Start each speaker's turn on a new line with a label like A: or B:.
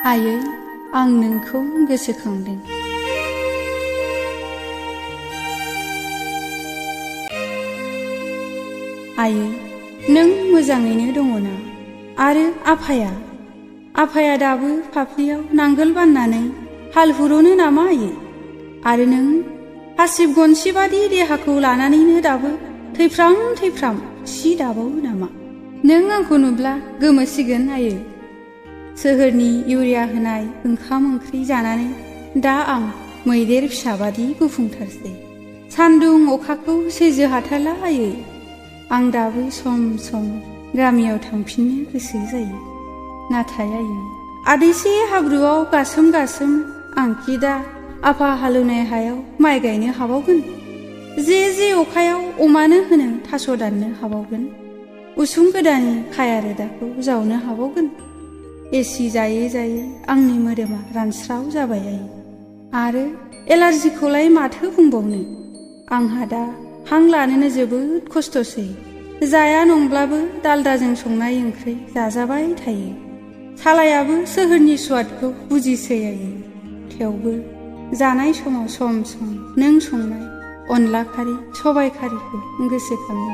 A: आयै आं नोंखौ गोसोखांदों। आयै नों मोजाङैनो दङ ना? आरो आफाया दाबो फाफ्लियाव नांगोल बाननानै हाल हुर'नो नामा आयै? आरो नों हासिब गनसि बादि देहाखौ लानानैनो दाबो थैफ्राम सि दाबावो नामा? नों आंखौ नुब्ला गोमोसिगोन आयै। सोहोरनि इउरिया होनाय ओंखाम ओंख्रि जानानै दा आं मैदेर फिसाबादि गुफुंथारसै। सान्दुं अखाखौ सैज्य हाथारला आयै। आं दाबो सम सम गामियाव थांफिननो गोसो जायो। नाथाय आयै आदैसे हाब्रुआव गासोम आंखि दा आफा हालेवनाय हायाव माइ गायनो हाबावगोन? जे अखायाव अमानो होनो थास' दाननो हाबावगोन? उसुं गोदाननि खाया रोदाखौ जावनो हाबावगोन? एसि जायै आंनि मोदोमा रानस्राव जाबाय आयै। आरो एलार्जिखौलाय माथो बुंबावनो? आंहा दा हां लानोनो जोबोद खस्थ'सै। जाया नंब्लाबो दालदाजों संनाय ओंख्रि जाजाबाय थायो। सालायाबो सोहोरनि स्वादखौ बुजिसै आयै। थेवबो जानाय समाव सम नों संनाय अनला खारि सबाय खारिखौ गोसोखाङो।